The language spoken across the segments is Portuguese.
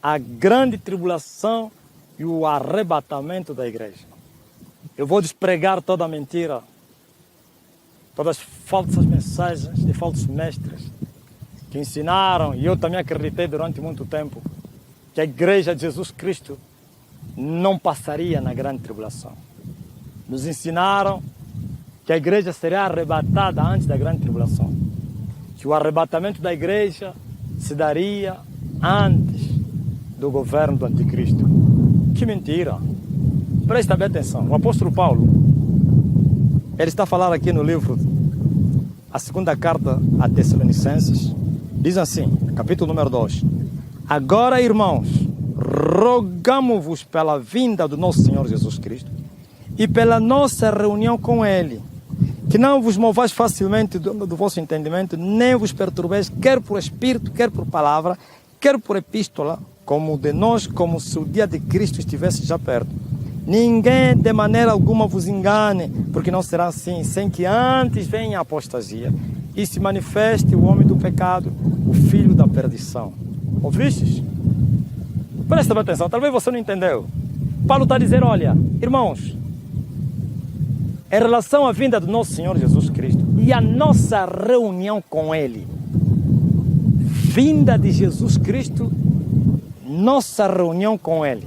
a grande tribulação e o arrebatamento da igreja. Eu vou despregar toda a mentira, todas as falsas mensagens de falsos mestres que ensinaram, e eu também acreditei durante muito tempo, que a igreja de Jesus Cristo não passaria na grande tribulação. Nos ensinaram que a igreja seria arrebatada antes da grande tribulação, que o arrebatamento da igreja se daria antes do governo do anticristo. Que mentira! Presta bem atenção. O apóstolo Paulo, ele está a falar aqui no livro, a segunda carta a Tessalonicenses, diz assim, capítulo número 2. Agora, irmãos, rogamo-vos pela vinda do nosso Senhor Jesus Cristo e pela nossa reunião com Ele, que não vos movais facilmente do vosso entendimento, nem vos perturbeis, quer por espírito, quer por palavra, quer por epístola, como de nós, como se o dia de Cristo estivesse já perto. Ninguém de maneira alguma vos engane, porque não será assim, sem que antes venha a apostasia e se manifeste o homem do pecado, o filho da perdição. Ouvistes? Presta bem atenção, talvez você não entendeu. Paulo está a dizer, olha, irmãos, em relação à vinda do nosso Senhor Jesus Cristo e a nossa reunião com Ele, vinda de Jesus Cristo, nossa reunião com Ele.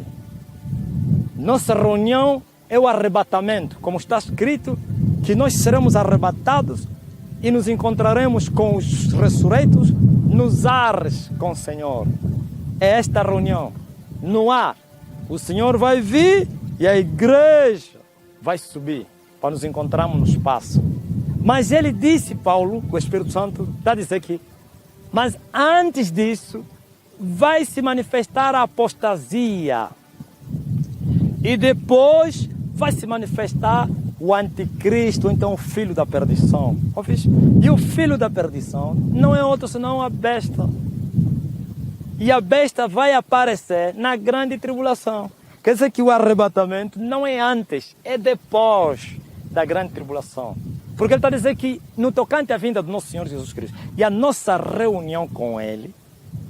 Nossa reunião é o arrebatamento, como está escrito, que nós seremos arrebatados e nos encontraremos com os ressurreitos nos ares com o Senhor. É esta reunião. No ar, o Senhor vai vir e a igreja vai subir para nos encontrarmos no espaço. Mas ele disse, Paulo, o Espírito Santo, está a dizer aqui, mas antes disso, vai se manifestar a apostasia. E depois vai se manifestar o anticristo, então o filho da perdição. E o filho da perdição não é outro senão a besta. E a besta vai aparecer na grande tribulação. Quer dizer que o arrebatamento não é antes, é depois da grande tribulação. Porque ele está a dizer que no tocante à vinda do nosso Senhor Jesus Cristo e a nossa reunião com Ele,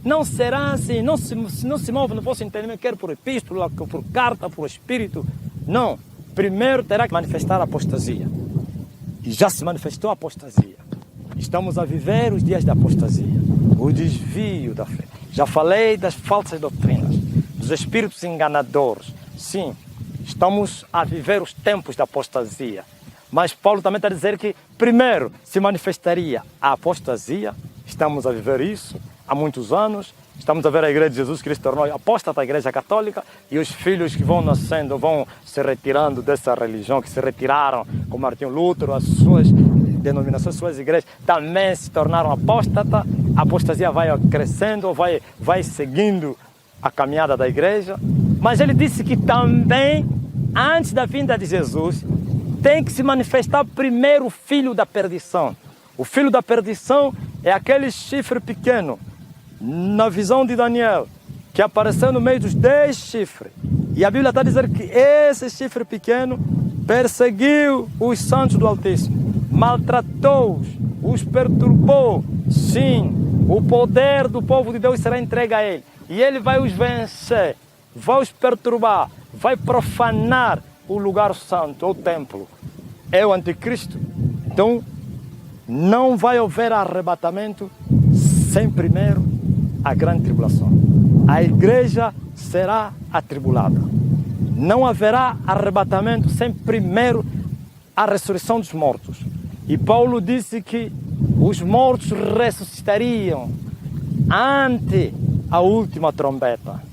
não será assim, não se move no vosso entendimento, quer por epístola, quer por carta, por espírito. Não. Primeiro terá que manifestar a apostasia. E já se manifestou a apostasia. Estamos a viver os dias da apostasia, o desvio da fé. Já falei das falsas doutrinas, dos espíritos enganadores. Sim, estamos a viver os tempos da apostasia. Mas Paulo também está a dizer que primeiro se manifestaria a apostasia. Estamos a viver isso há muitos anos. Estamos a ver a igreja de Jesus Cristo tornou apóstata, a igreja católica, e os filhos que vão nascendo, vão se retirando dessa religião, que se retiraram, como Martinho Lutero, as suas denominações, as suas igrejas, também se tornaram apóstata. A apostasia vai crescendo, vai seguindo a caminhada da igreja. Mas ele disse que também, antes da vinda de Jesus, tem que se manifestar primeiro o filho da perdição. O filho da perdição é aquele chifre pequeno, na visão de Daniel, que apareceu no meio dos 10 chifres. E a Bíblia está dizendo que esse chifre pequeno perseguiu os santos do Altíssimo, maltratou-os, os perturbou. Sim, o poder do povo de Deus será entregue a ele. E ele vai os vencer, vai os perturbar, vai profanar o lugar santo, o templo. É o anticristo. Então, não vai haver arrebatamento sem primeiro a grande tribulação. A igreja será atribulada. Não haverá arrebatamento sem primeiro a ressurreição dos mortos. E Paulo disse que os mortos ressuscitariam ante a última trombeta.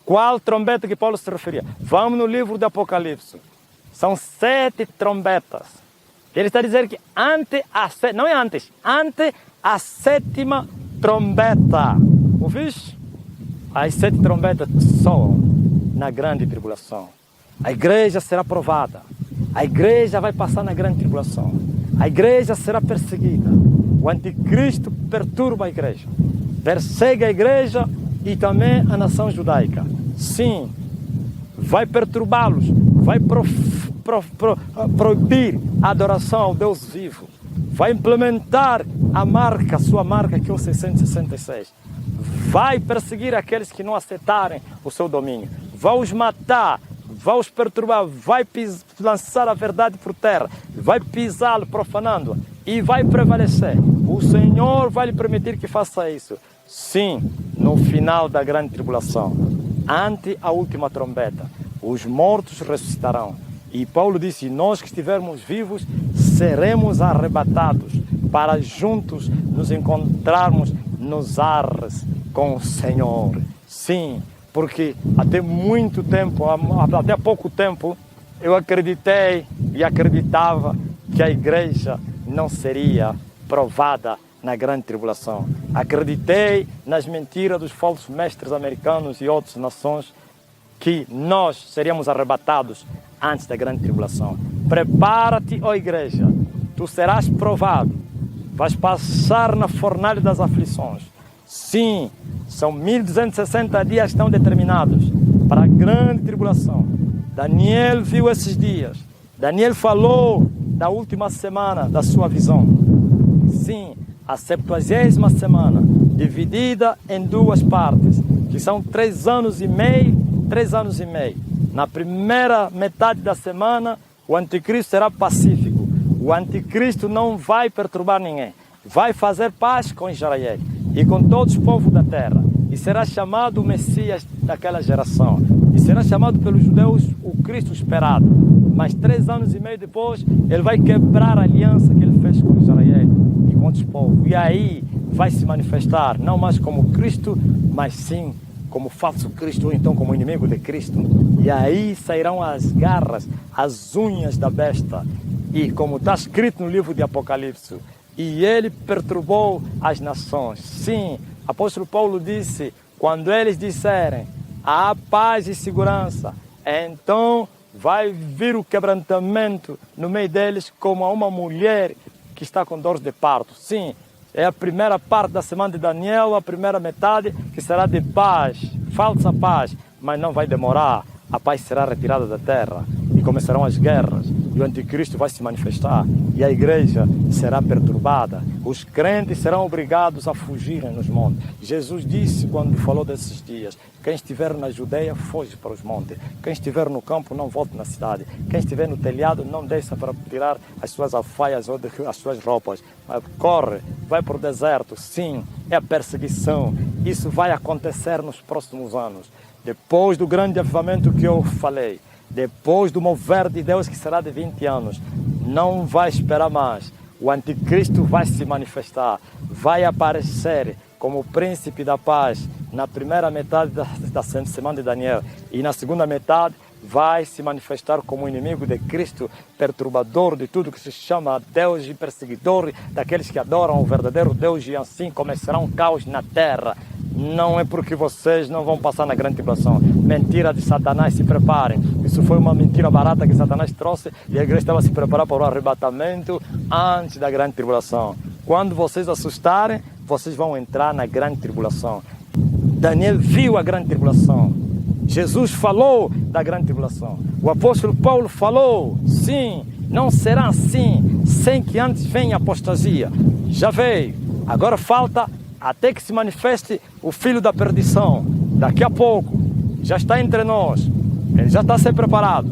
Qual trombeta que Paulo se referia? Vamos no livro do Apocalipse. São 7 trombetas. Ele está dizendo que ante a sétima trombeta. Ouviste? As 7 trombetas soam na grande tribulação. A igreja será provada. A igreja vai passar na grande tribulação. A igreja será perseguida. O anticristo perturba a igreja. Persegue a igreja e também a nação judaica. Sim, vai perturbá-los. Vai proibir a adoração ao Deus vivo. Vai implementar a marca, sua marca, que é o 666. vai perseguir aqueles que não aceitarem o seu domínio, vai os matar, vai os perturbar, vai lançar a verdade por terra, vai pisá-lo, profanando, e vai prevalecer. O Senhor vai lhe permitir que faça isso. Sim, no final da grande tribulação, ante a última trombeta, os mortos ressuscitarão. E Paulo disse, nós que estivermos vivos, seremos arrebatados para juntos nos encontrarmos nos ares com o Senhor. Sim, porque até muito tempo, até pouco tempo, eu acreditei e acreditava que a igreja não seria provada na grande tribulação. Acreditei nas mentiras dos falsos mestres americanos e outras nações que nós seríamos arrebatados antes da grande tribulação. Prepara-te, ó igreja, tu serás provado, vais passar na fornalha das aflições. Sim, são 1260 dias que estão determinados para a grande tribulação. Daniel viu esses dias. Daniel falou da última semana da sua visão. Sim, a 70ª semana, dividida em duas partes, que são 3 anos e meio, 3 anos e meio. Na primeira metade da semana, o anticristo será pacífico. O anticristo não vai perturbar ninguém. Vai fazer paz com Israel e com todos os povos da terra. E será chamado o Messias daquela geração. E será chamado pelos judeus o Cristo esperado. Mas 3 anos e meio depois, ele vai quebrar a aliança que ele fez com Israel e com outros povos. E aí vai se manifestar, não mais como Cristo, mas sim como falso Cristo, ou então como inimigo de Cristo. E aí sairão as garras, as unhas da besta. E como está escrito no livro de Apocalipse, e ele perturbou as nações. Sim, apóstolo Paulo disse, quando eles disserem, há paz e segurança, então vai vir o quebrantamento no meio deles como a uma mulher que está com dores de parto. Sim, é a primeira parte da semana de Daniel, a primeira metade, que será de paz, falsa paz, mas não vai demorar. A paz será retirada da terra e começarão as guerras. E o anticristo vai se manifestar e a igreja será perturbada. Os crentes serão obrigados a fugirem nos montes. Jesus disse quando falou desses dias, quem estiver na Judeia, foge para os montes. Quem estiver no campo, não volte na cidade. Quem estiver no telhado, não desça para tirar as suas alfaias ou as suas roupas. Corre, vai para o deserto. Sim, é a perseguição. Isso vai acontecer nos próximos anos. Depois do grande avivamento que eu falei, depois do mover de Deus que será de 20 anos, não vai esperar mais. O anticristo vai se manifestar, vai aparecer como o príncipe da paz na primeira metade da semana de Daniel. E na segunda metade vai se manifestar como inimigo de Cristo, perturbador de tudo que se chama Deus e perseguidor daqueles que adoram o verdadeiro Deus, e assim começará um caos na terra. Não é porque vocês não vão passar na grande tribulação. Mentira de Satanás, se preparem. Isso foi uma mentira barata que Satanás trouxe e a igreja estava a se preparar para o arrebatamento antes da grande tribulação. Quando vocês assustarem, vocês vão entrar na grande tribulação. Daniel viu a grande tribulação. Jesus falou da grande tribulação. O apóstolo Paulo falou, sim, não será assim, sem que antes venha a apostasia. Já veio. Agora falta até que se manifeste o filho da perdição. Daqui a pouco, já está entre nós, ele já está sendo preparado,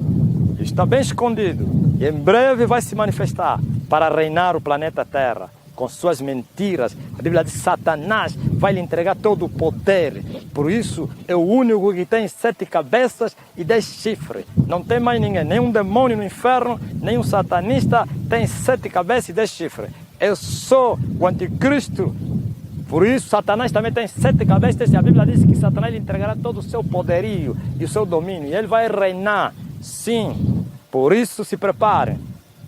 está bem escondido, e em breve vai se manifestar para reinar o planeta Terra, com suas mentiras. A Bíblia diz que Satanás vai lhe entregar todo o poder, por isso é o único que tem 7 cabeças e 10 chifres, não tem mais ninguém, nenhum demônio no inferno, nenhum satanista tem 7 cabeças e 10 chifres. Eu sou o anticristo. Por isso, Satanás também tem 7 cabeças, e a Bíblia diz que Satanás lhe entregará todo o seu poderio e o seu domínio, e ele vai reinar, sim. Por isso, se preparem.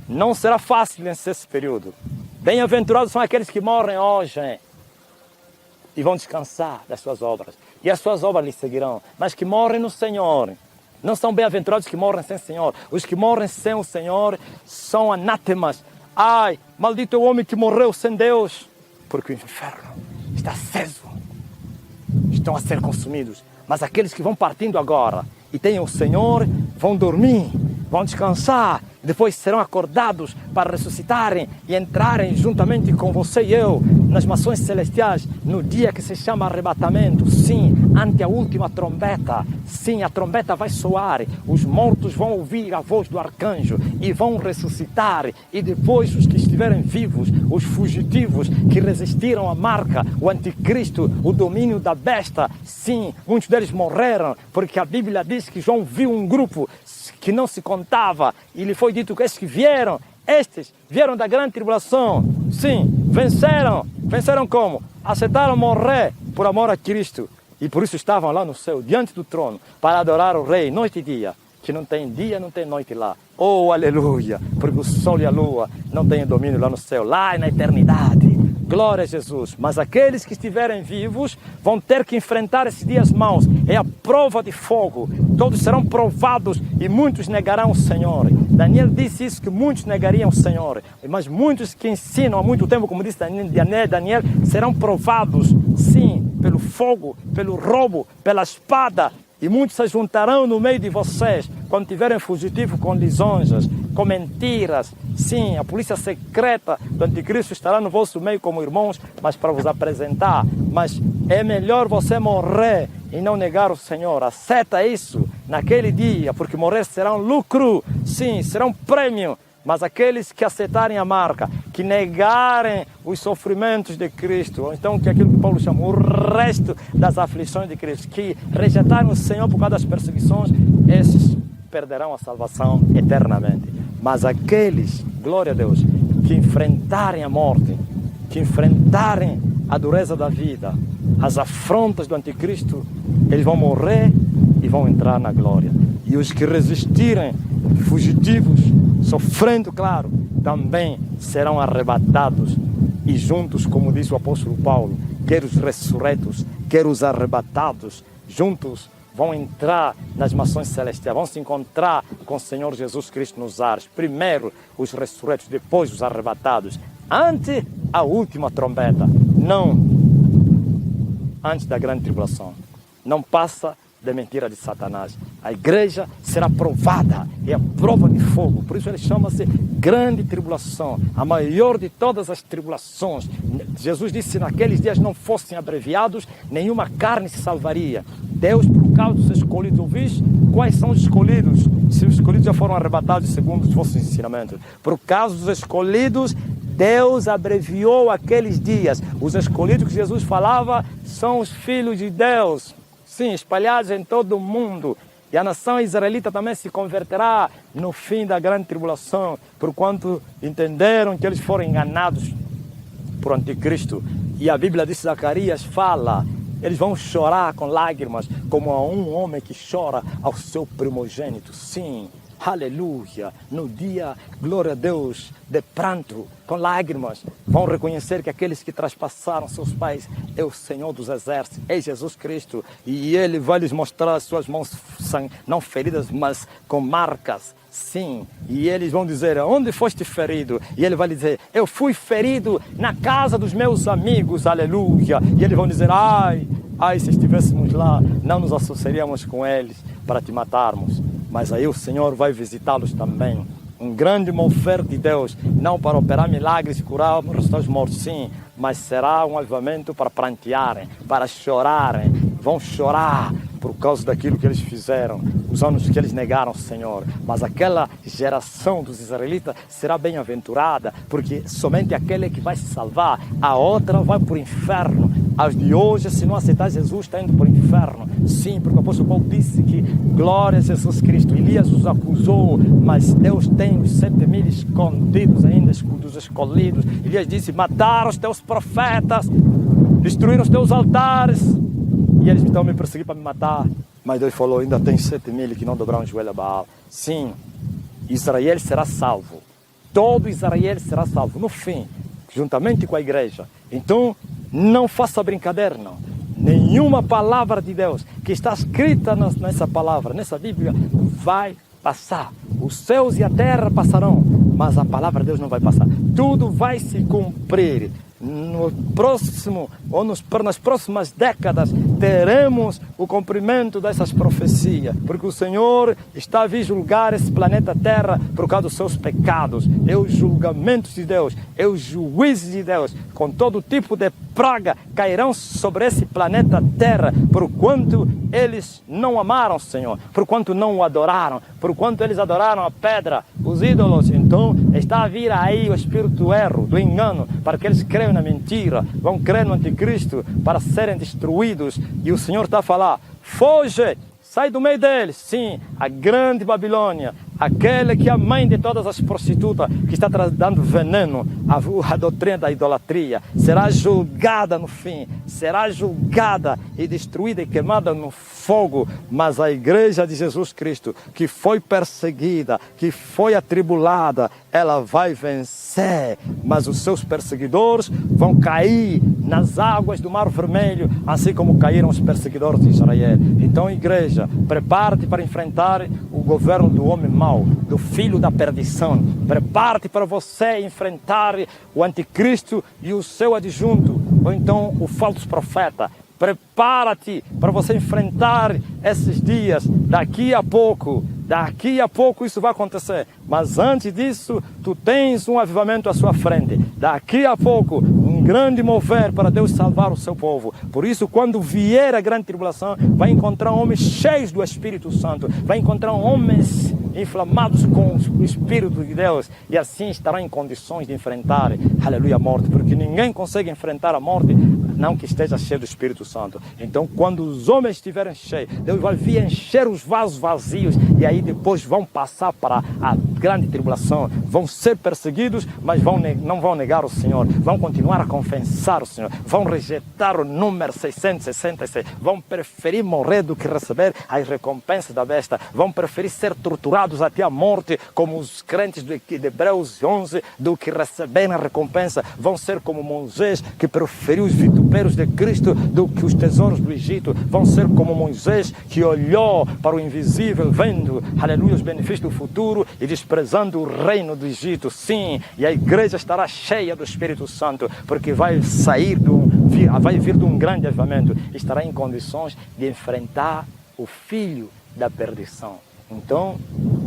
Não será fácil vencer esse período. Bem-aventurados são aqueles que morrem hoje, e vão descansar das suas obras, e as suas obras lhes seguirão, mas que morrem no Senhor. Não são bem-aventurados que morrem sem Senhor. Os que morrem sem o Senhor são anátemas. Ai, maldito é o homem que morreu sem Deus, porque o inferno está aceso, estão a ser consumidos. Mas aqueles que vão partindo agora e têm o Senhor, vão dormir, vão descansar, e depois serão acordados para ressuscitarem e entrarem juntamente com você e eu nas mansões celestiais no dia que se chama arrebatamento. Sim, ante a última trombeta. Sim, a trombeta vai soar, os mortos vão ouvir a voz do arcanjo e vão ressuscitar, e depois os que estiverem vivos, os fugitivos que resistiram à marca, o anticristo, o domínio da besta, sim, muitos deles morreram, porque a Bíblia diz que João viu um grupo que não se contava, e lhe foi dito que estes vieram da grande tribulação, sim, venceram como? Aceitaram morrer por amor a Cristo, e por isso estavam lá no céu, diante do trono, para adorar o Rei, noite e dia, que não tem dia, não tem noite lá. Oh, aleluia, porque o sol e a lua não têm domínio lá no céu, lá na eternidade. Glória a Jesus. Mas aqueles que estiverem vivos vão ter que enfrentar esses dias maus. É a prova de fogo. Todos serão provados e muitos negarão o Senhor. Daniel disse isso, que muitos negariam o Senhor. Mas muitos que ensinam há muito tempo, como disse Daniel, serão provados, sim, pelo fogo, pelo roubo, pela espada. E muitos se juntarão no meio de vocês, quando tiverem fugitivo com lisonjas, com mentiras. Sim, a polícia secreta do anticristo estará no vosso meio como irmãos, mas para vos apresentar. Mas é melhor você morrer e não negar o Senhor. Aceita isso naquele dia, porque morrer será um lucro. Sim, será um prêmio. Mas aqueles que aceitarem a marca, que negarem os sofrimentos de Cristo, ou então que aquilo que Paulo chamou, o resto das aflições de Cristo, que rejeitarem o Senhor por causa das perseguições, esses perderão a salvação eternamente. Mas aqueles, glória a Deus, que enfrentarem a morte, que enfrentarem a dureza da vida, as afrontas do anticristo, eles vão morrer e vão entrar na glória. E os que resistirem, fugitivos, sofrendo, claro, também serão arrebatados e juntos, como diz o apóstolo Paulo, quer os ressurretos, quer os arrebatados, juntos vão entrar nas mansões celestiais, vão se encontrar com o Senhor Jesus Cristo nos ares. Primeiro os ressurretos, depois os arrebatados, ante a última trombeta, não antes da grande tribulação. Não passa da mentira de Satanás. A igreja será provada, é a prova de fogo, por isso ele chama-se grande tribulação, a maior de todas as tribulações. Jesus disse: se naqueles dias não fossem abreviados, nenhuma carne se salvaria. Deus, por causa dos escolhidos, ouvis quais são os escolhidos? Se os escolhidos já foram arrebatados segundo os vossos ensinamentos. Por causa dos escolhidos, Deus abreviou aqueles dias. Os escolhidos que Jesus falava são os filhos de Deus, sim, espalhados em todo o mundo. E a nação israelita também se converterá no fim da grande tribulação, porquanto entenderam que eles foram enganados por anticristo. E a Bíblia de Zacarias fala, eles vão chorar com lágrimas, como a um homem que chora ao seu primogênito. Sim, aleluia, no dia, glória a Deus, de pranto, com lágrimas, vão reconhecer que aqueles que traspassaram seus pais é o Senhor dos Exércitos, é Jesus Cristo, e Ele vai lhes mostrar as suas mãos não feridas, mas com marcas. Sim, e eles vão dizer: onde foste ferido? E ele vai dizer: eu fui ferido na casa dos meus amigos, aleluia. E eles vão dizer: ai, se estivéssemos lá, não nos associaríamos com eles para te matarmos. Mas aí o Senhor vai visitá-los também. Um grande mover de Deus, não para operar milagres e curar os mortos, sim, mas será um avivamento para prantearem, para chorarem. Vão chorar por causa daquilo que eles fizeram, os anos que eles negaram o Senhor. Mas aquela geração dos israelitas será bem-aventurada, porque somente aquele que vai se salvar, a outra vai para o inferno. As de hoje, se não aceitar Jesus, está indo para o inferno. Sim, porque o apóstolo Paulo disse que, glória a Jesus Cristo, Elias os acusou, mas Deus tem os 7.000 escondidos ainda, dos escolhidos. Elias disse: mataram os teus profetas, destruíram os teus altares, e eles estão me perseguindo para me matar. Mas Deus falou: ainda tem 7.000 que não dobraram o joelho a Baal. Sim, Israel será salvo. Todo Israel será salvo no fim, juntamente com a igreja. Então, não faça brincadeira, não. Nenhuma palavra de Deus que está escrita nessa palavra, nessa Bíblia, vai passar. Os céus e a terra passarão, mas a palavra de Deus não vai passar. Tudo vai se cumprir. No próximo, ou nas próximas décadas, teremos o cumprimento dessas profecias, porque o Senhor está a vir julgar esse planeta Terra por causa dos seus pecados. É os julgamentos de Deus, é os juízos de Deus, com todo tipo de praga cairão sobre esse planeta Terra, por quanto eles não amaram o Senhor, por quanto não o adoraram, por quanto eles adoraram a pedra, os ídolos. Então está a vir aí o espírito do erro, do engano, para que eles creiam na mentira, vão crer no anticristo para serem destruídos. E o Senhor está a falar: foge, sai do meio deles. Sim, a grande Babilônia, aquela que é a mãe de todas as prostitutas, que está dando veneno à doutrina da idolatria, será julgada no fim, será julgada e destruída e queimada no fogo. Mas a igreja de Jesus Cristo, que foi perseguida, que foi atribulada, ela vai vencer. Mas os seus perseguidores vão cair nas águas do Mar Vermelho, assim como caíram os perseguidores de Israel. Então, igreja, prepare-te para enfrentar o governo do homem mau, do filho da perdição. Prepare-te para você enfrentar o anticristo e o seu adjunto, ou então o falso profeta. Prepara-te para você enfrentar esses dias. Daqui a pouco isso vai acontecer. Mas antes disso, tu tens um avivamento à sua frente. Daqui a pouco, um grande mover para Deus salvar o seu povo. Por isso, quando vier a grande tribulação, vai encontrar homens cheios do Espírito Santo. Vai encontrar homens inflamados com o Espírito de Deus. E assim estarão em condições de enfrentar, aleluia, a morte. Porque ninguém consegue enfrentar a morte não que esteja cheio do Espírito Santo. Então, quando os homens estiverem cheios, Deus vai vir encher os vasos vazios, e aí depois vão passar para a grande tribulação, vão ser perseguidos, mas não vão negar o Senhor, vão continuar a confessar o Senhor, vão rejeitar o número 666, vão preferir morrer do que receber as recompensas da besta, vão preferir ser torturados até a morte, como os crentes de Hebreus 11, do que receber a recompensa. Vão ser como Moisés, que preferiu os vitupérios de Cristo do que os tesouros do Egito. Vão ser como Moisés, que olhou para o invisível, vendo, aleluia, os benefícios do futuro e desprezando o reino do Egito. Sim, e a igreja estará cheia do Espírito Santo, porque vai vir de um grande avivamento, estará em condições de enfrentar o filho da perdição. Então,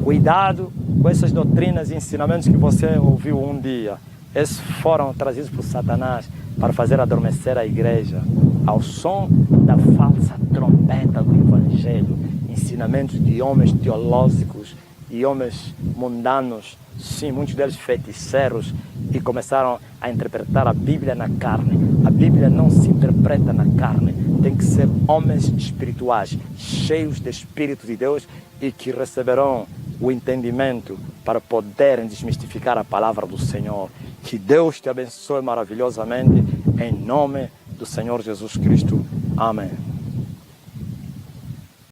cuidado com essas doutrinas e ensinamentos que você ouviu um dia. Esses foram trazidos por Satanás para fazer adormecer a igreja ao som da falsa trombeta do Evangelho. Ensinamentos de homens teológicos e homens mundanos, sim, muitos deles feiticeiros, e começaram a interpretar a Bíblia na carne. A Bíblia não se interpreta na carne. Tem que ser homens espirituais, cheios de Espírito de Deus, e que receberão o entendimento para poderem desmistificar a palavra do Senhor. Que Deus te abençoe maravilhosamente, em nome do Senhor Jesus Cristo. Amém.